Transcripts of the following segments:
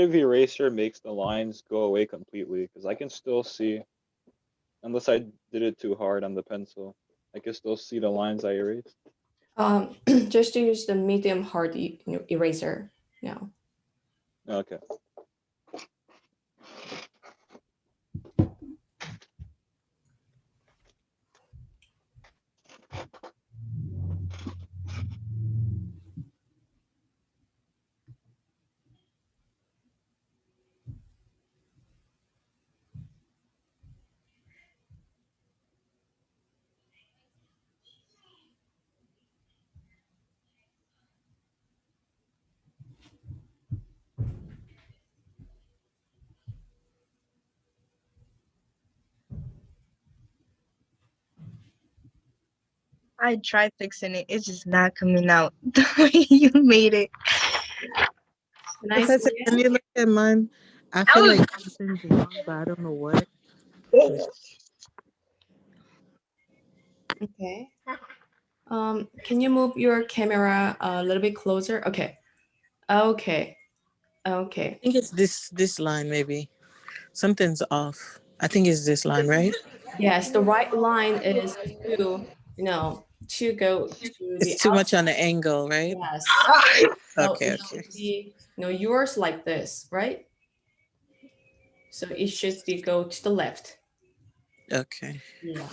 eraser makes the lines go away completely, because I can still see, unless I did it too hard on the pencil, I can still see the lines I erased. Just to use the medium hard eraser now. Okay. I tried fixing it. It's just not coming out the way you made it. Nice. Professor, can you look at mine? I feel like something's wrong, but I don't know what. Okay. Can you move your camera a little bit closer? Okay. Okay. Okay. I think it's this line maybe. Something's off. I think it's this line, right? Yes, the right line is to, to go to the It's too much on the angle, right? Yes. So Okay, it okay. should be, yours like this, right? So it should be go to the left. Okay. Yeah.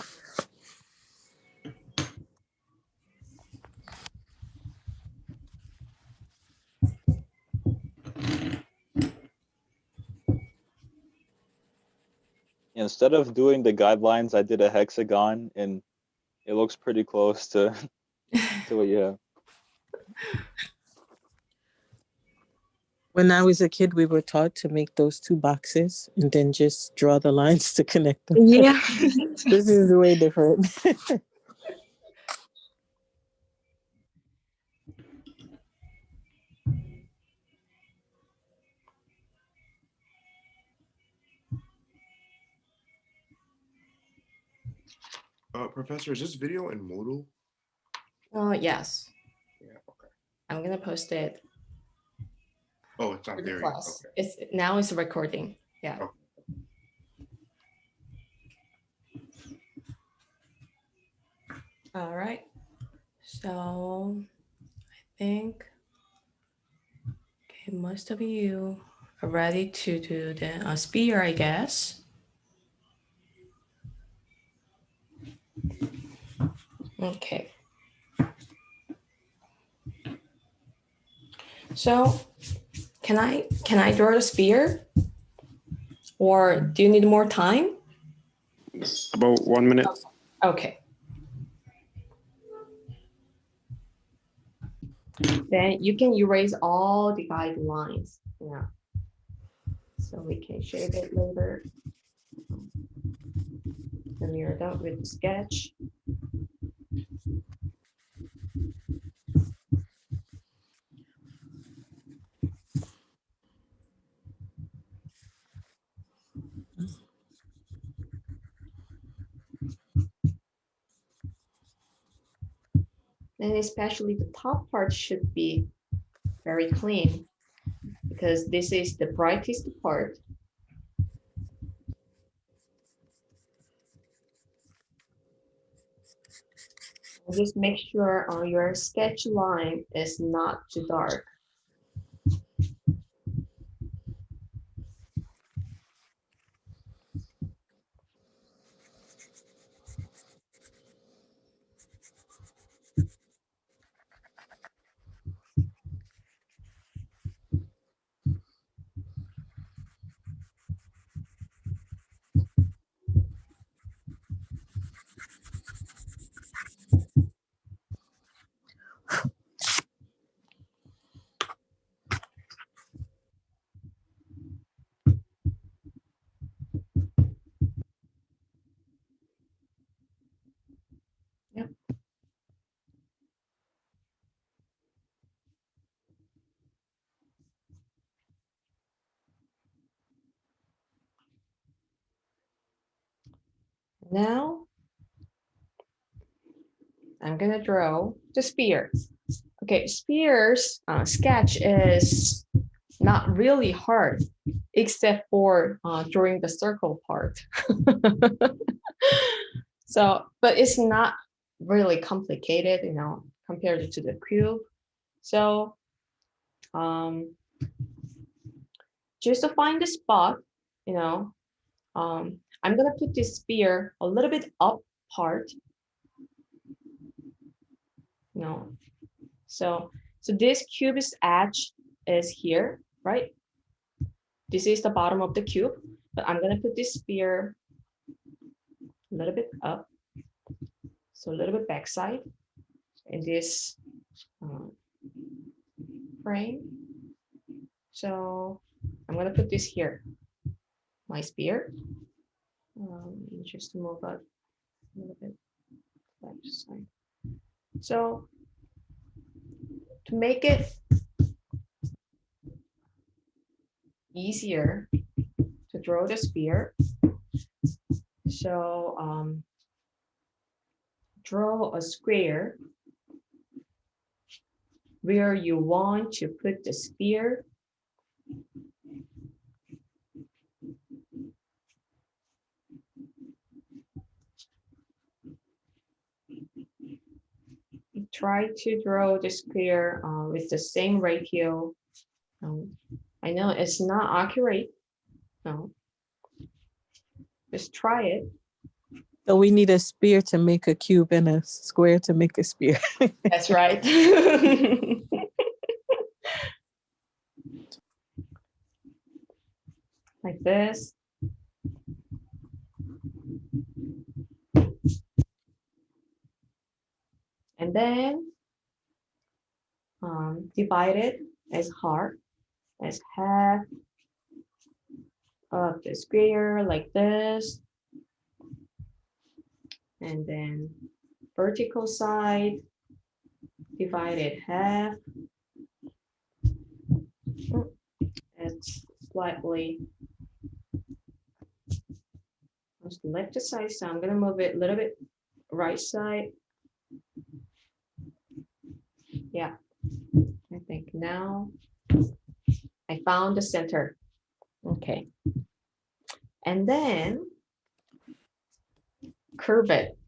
Instead of doing the guidelines, I did a hexagon, and it looks pretty close to what you have. When I was a kid, we were taught to make those two boxes and then just draw the lines to connect them. Yeah. This is way different. Professor, is this video in Moodle? Yes. Yeah, okay. I'm gonna post it. Oh, it's not there yet. Okay. It's recording. Yeah. Okay. All right. So I think most of you are ready to do the sphere, I guess. Okay. So can I draw the sphere? Or do you need more time? About 1 minute. Okay. Then you can erase all the guidelines. Yeah. So we can shade it later. Then you're done with the sketch. And especially the top part should be very clean because this is the brightest part. Just make sure your sketch line is not too dark. Yep. Now I'm gonna draw the sphere. Okay, sphere's sketch is not really hard, except for drawing the circle part. So, but it's not really complicated, you know, compared to the cube. So just to find the spot, you know, I'm gonna put this sphere a little bit up part, you know. So this cube's edge is here, right? This is the bottom of the cube, but I'm gonna put this sphere a little bit up, so a little bit backside in this frame. So I'm gonna put this here, my sphere. Just to move up a little bit left side. So to make it easier to draw the sphere, so draw a square where you want to put the sphere. Try to draw the square with the same ratio. I know it's not accurate. No, just try it. So we need a sphere to make a cube and a square to make a sphere. That's right. Like this. And then divide it as half of the square like this. And then vertical side, divide it half. It's slightly on the left side, so I'm gonna move it a little bit right side. Yeah, I think now I found the center. Okay. And then curve it.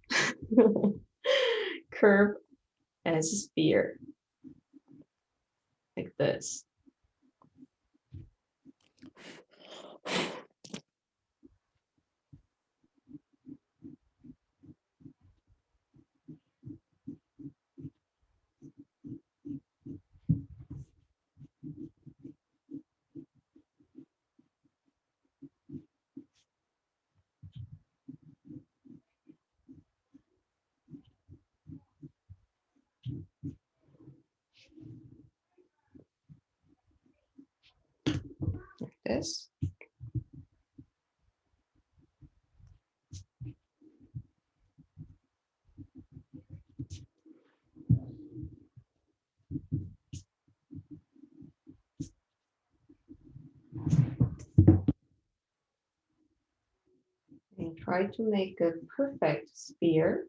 Curve as a sphere. Like this. Like this. And try to make a perfect sphere.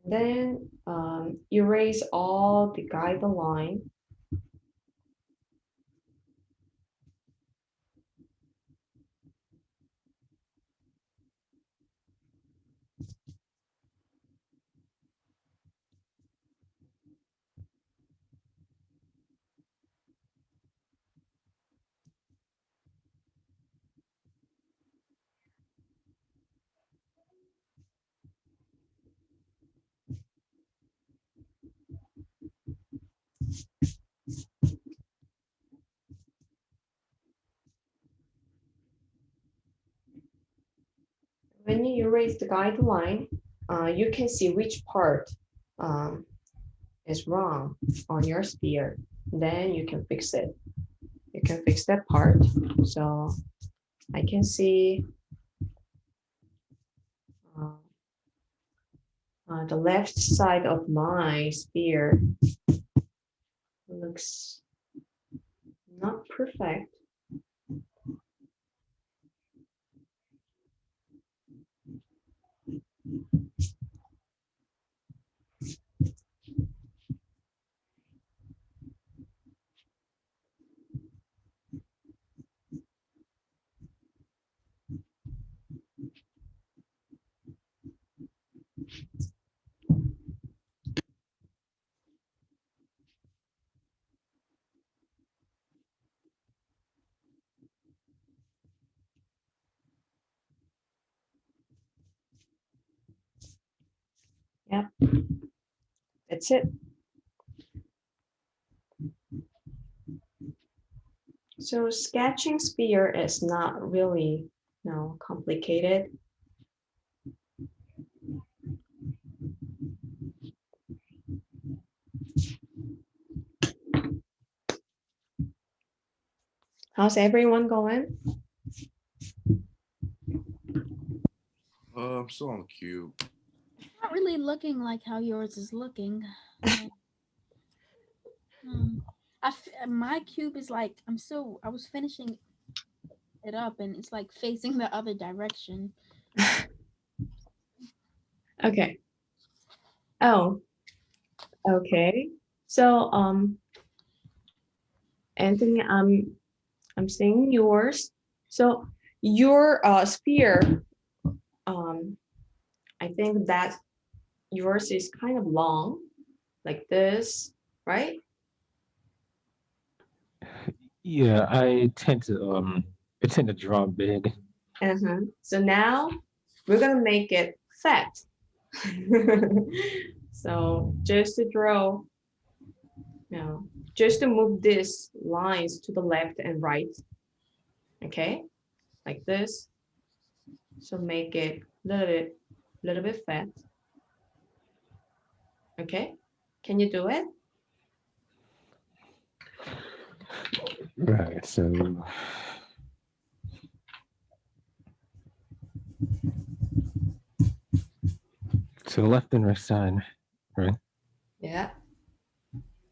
Then erase all the guideline. When you erase the guideline, you can see which part is wrong on your sphere. Then you can fix it. You can fix that part. So I can see the left side of my sphere looks not perfect. that's it. So sketching sphere is not really, complicated. How's everyone going? I'm still on cube. Not really looking like how yours is looking. My cube is like I was finishing it up and it's like facing the other direction. Okay. Oh, okay. So Anthony, I'm seeing yours. So your sphere, I think that yours is kind of long, like this, right? Yeah, I tend to draw big. So now we're gonna make it fat. So just to draw, just to move these lines to the left and right. Okay, like this. So make it little bit fat. Okay, can you do it? Right. So left and right side, right? Yeah.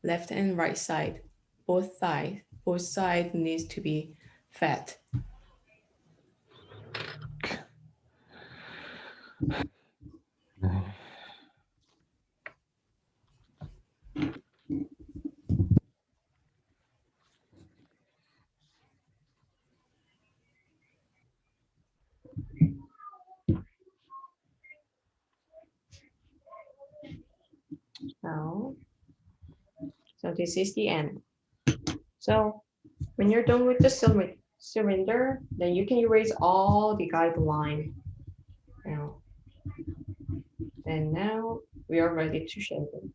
Left and right side, both sides needs to be fat. So this is the end. So when you're done with the cylinder, then you can erase all the guideline. And now we are ready to shape it.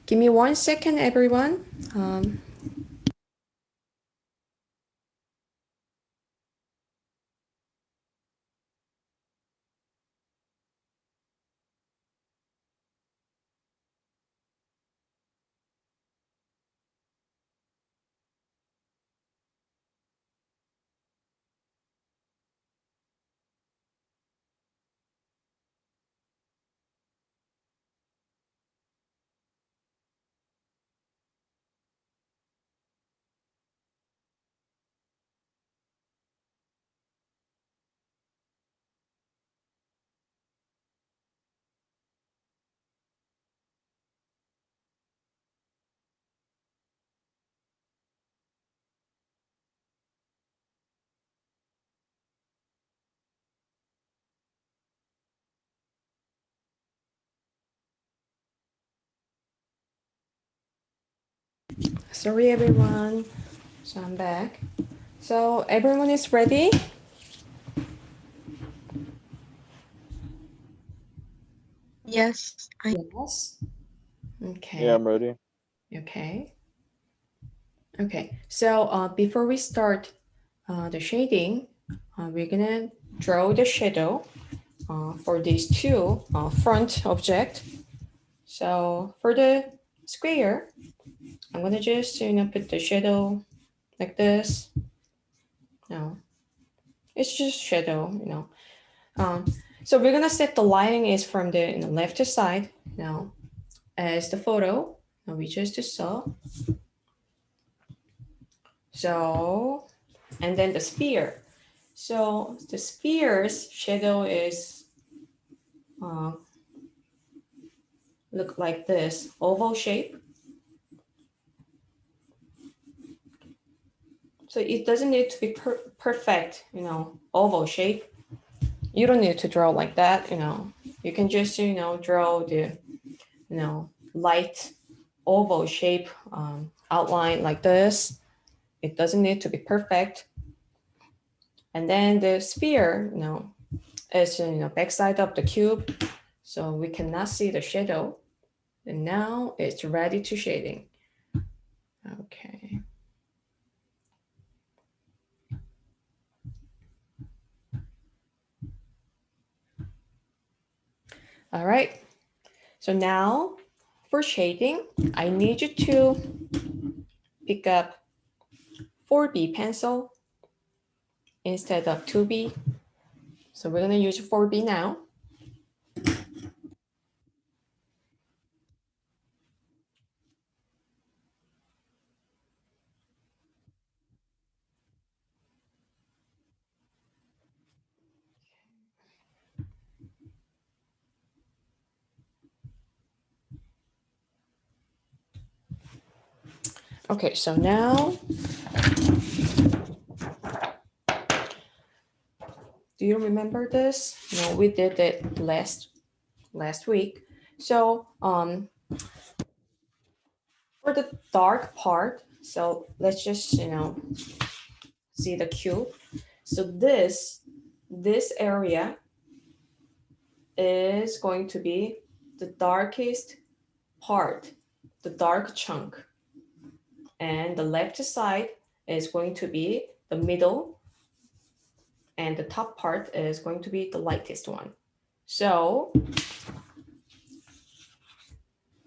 Give me 1 second, everyone. Sorry, everyone. So I'm back. So everyone is ready? Yes, Yes. Okay. Yeah, I'm ready. Okay. Okay. So before we start the shading, we're gonna draw the shadow for these two front object. So for the square, I'm gonna just put the shadow like this. No, it's just shadow. So we're gonna set the lighting is from the left side now as the photo we just saw. So, and then the sphere. So the sphere's shadow is look like this oval shape. So it doesn't need to be perfect, oval shape. You don't need to draw like that, You can just, draw the, light oval shape outline like this. It doesn't need to be perfect. And then the sphere, is backside of the cube, so we cannot see the shadow. And now it's ready to shading. Okay. All right. So now for shading, I need you to pick up 4B pencil instead of 2B. So we're gonna use 4B now. Okay, so now, do you remember this? No, we did it last week. So for the dark part, so let's just see the cube. So this area is going to be the darkest part, the dark chunk. And the left side is going to be the middle, and the top part is going to be the lightest one. So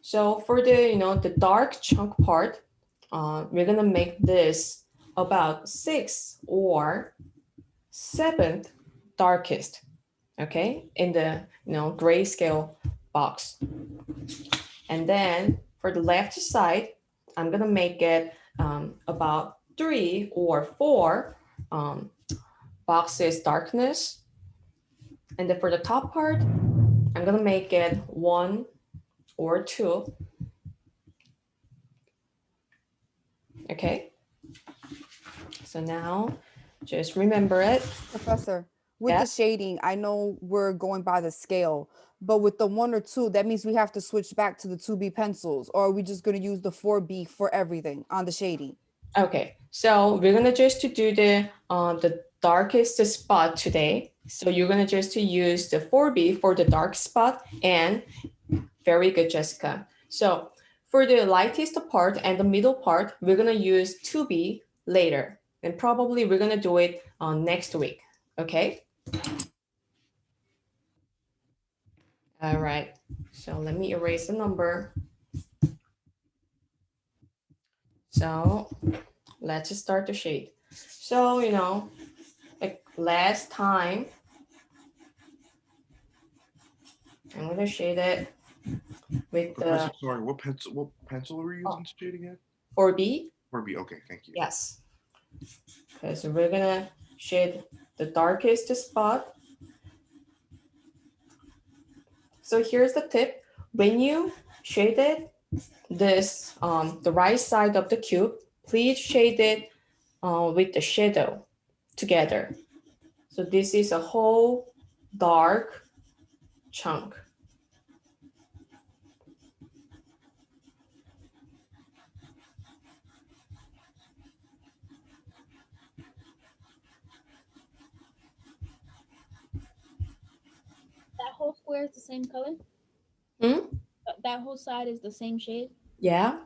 for the the dark chunk part, we're gonna make this about 6th or 7th darkest, okay, in the grayscale box. And then for the left side, I'm gonna make it about 3 or 4 boxes darkness. And then for the top part, I'm gonna make it 1 or 2. Okay. So now just remember it. Professor, with Yeah. the shading, I know we're going by the scale, but with the 1 or 2, that means we have to switch back to the 2B pencils, or are we just going to use the 4B for everything on the shading? Okay, so we're gonna just to do the darkest spot today. So you're gonna just to use the 4B for the dark spot, and very good, Jessica. So for the lightest part and the middle part, we're gonna use 2B later, and probably we're gonna do it next week. Okay. All right. So let me erase the number. So let's start the shade. So like last time, I'm gonna shade it with the Professor, sorry, what pencil were you using to shade again? 4B. 4B, okay, thank you. Yes. Okay, so we're gonna shade the darkest spot. So here's the tip. When you shade it, this the right side of the cube, please shade it with the shadow together. So this is a whole dark chunk. whole square is the same color? Hmm? That whole side is the same shade? Yeah.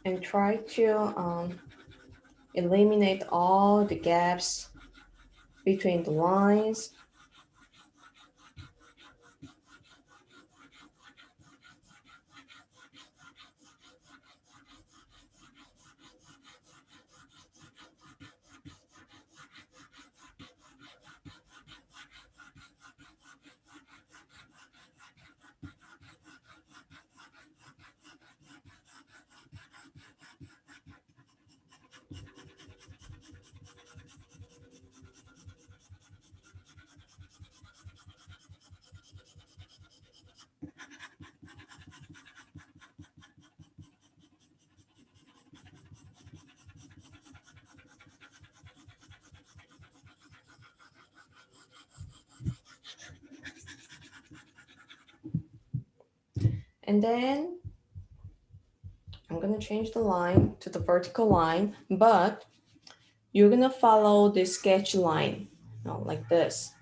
And try to eliminate all the gaps between the lines. And then I'm gonna change the line to the vertical line, but you're gonna follow the sketch line, like this.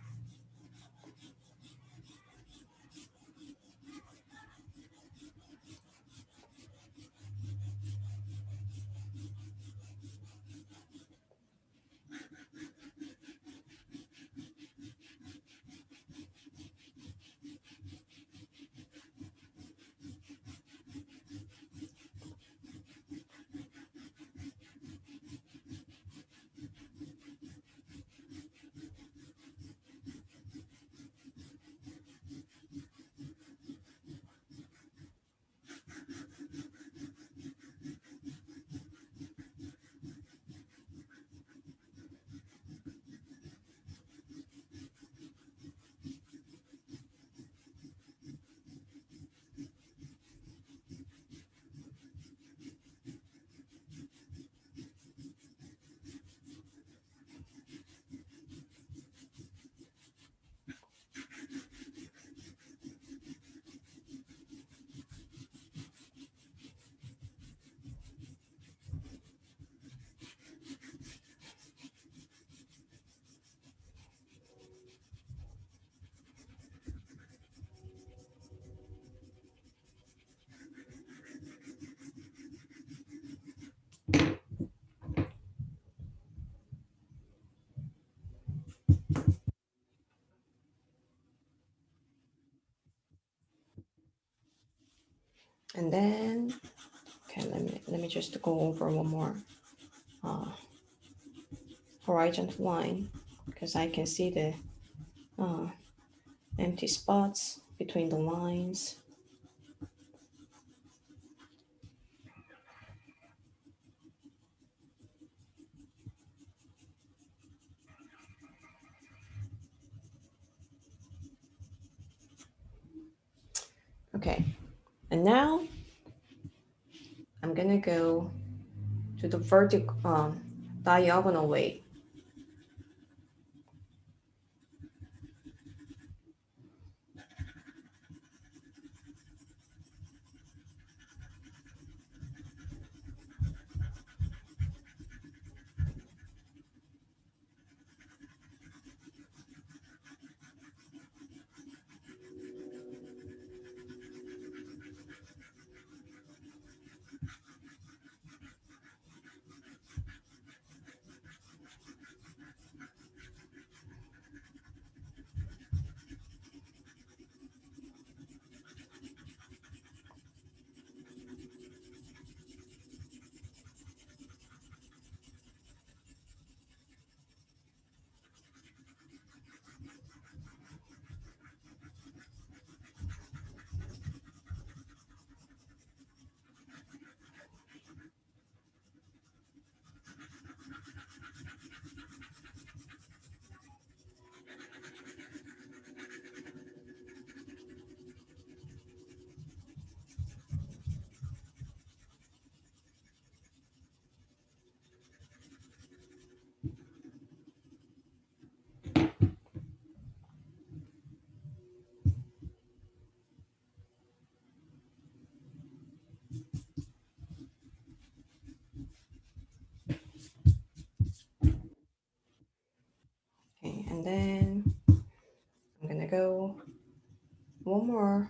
And then, okay, let me just go over one more horizontal line, because I can see the empty spots between the lines. Okay, and now I'm gonna go to the vertical, diagonal way. one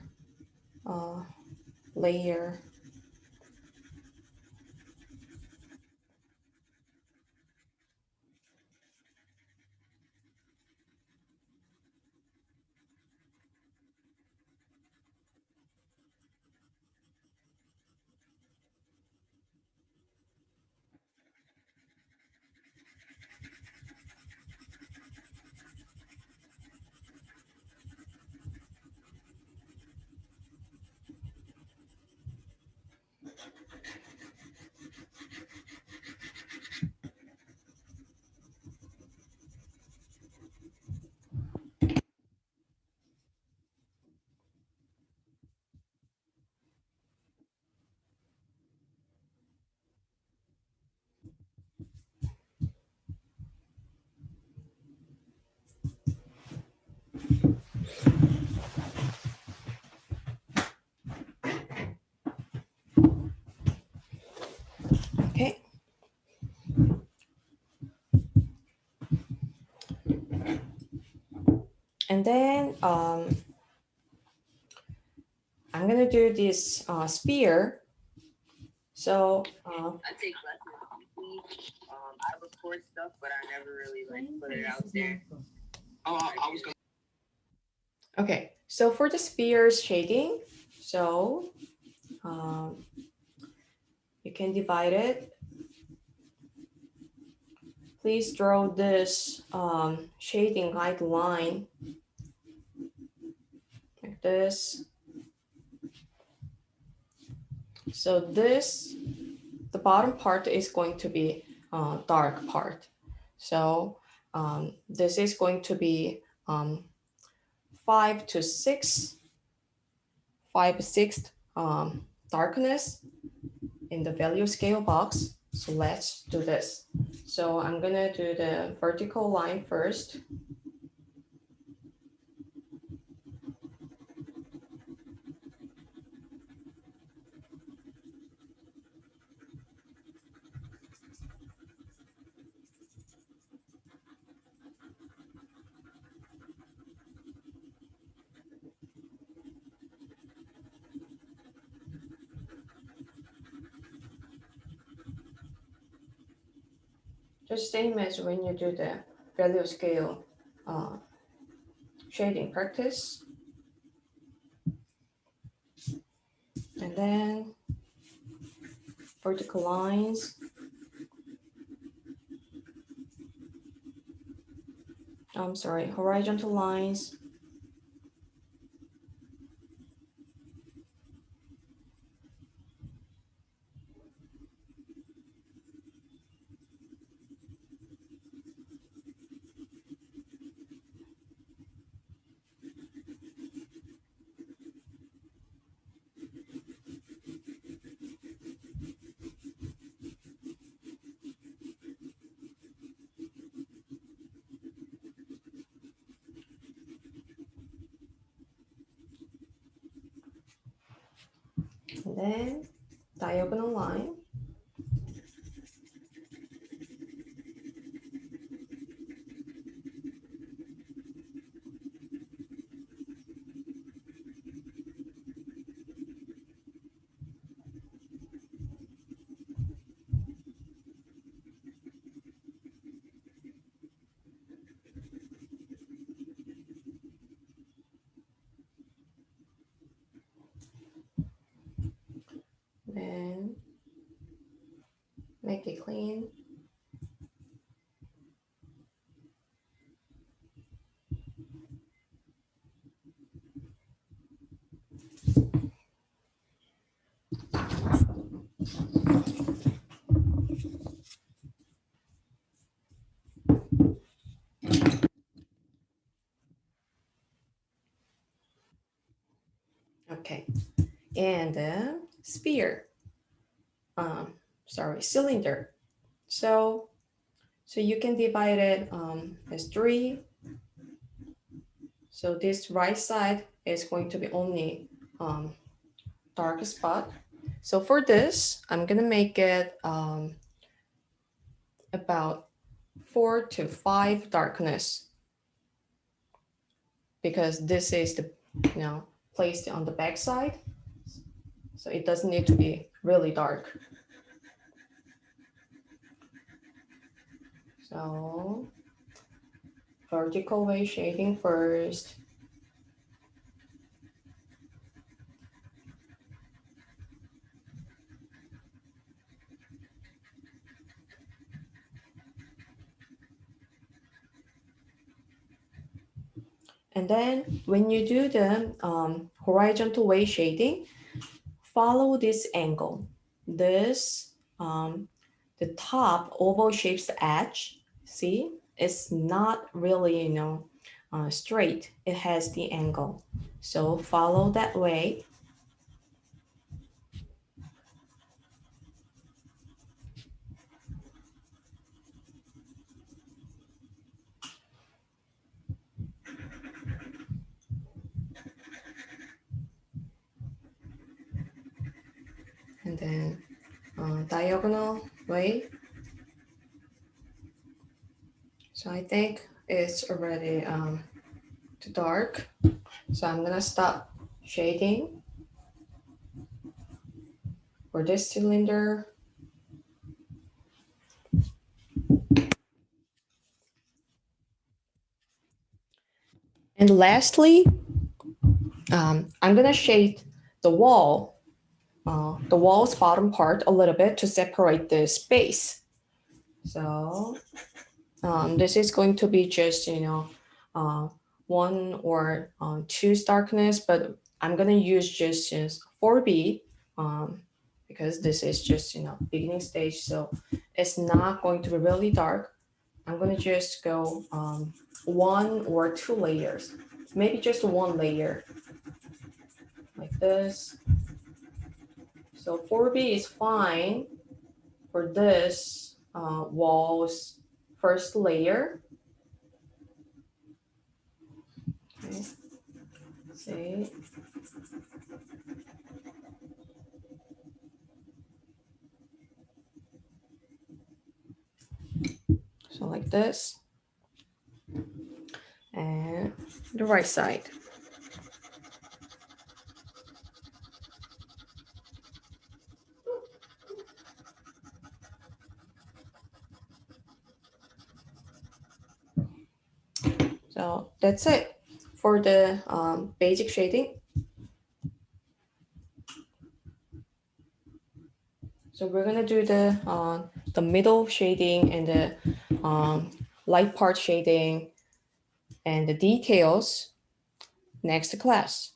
more layer. Okay. And then I'm gonna do this sphere. So I take lessons. I record stuff, but I never really like put it out there. I was gonna. okay, so for the spheres shading, so you can divide it. Please draw this shading guideline like this. So this, the bottom part is going to be dark part. So this is going to be 5 to 6, 5/6 darkness in the value scale box. So let's do this. So I'm gonna do the vertical line first. Just same as when you do the value scale shading practice. And then vertical lines. I'm sorry, horizontal lines. And then diagonal line. Then make it clean. Okay, and the sphere, sorry, cylinder. So you can divide it as 3. So this right side is going to be only dark spot. So for this, I'm gonna make it about 4 to 5 darkness, because this is the placed on the back side. So it doesn't need to be really dark. So vertical way shading first. And then when you do the horizontal way shading, follow this angle. This, the top oval shaped edge, see, it's not really, straight. It has the angle. So follow that way. And then diagonal way. So I think it's already too dark. So I'm gonna stop shading for this cylinder. And lastly, I'm gonna shade the wall's bottom part a little bit to separate the space. So this is going to be just, one or two darkness, but I'm gonna use just 4B because this is just, beginning stage. So it's not going to be really dark. I'm gonna just go one or two layers, maybe just one layer like this. So 4B is fine for this wall's first layer. Okay. See. So like this. And the right side. So that's it for the basic shading. So we're gonna do the middle shading and the light part shading and the details next class.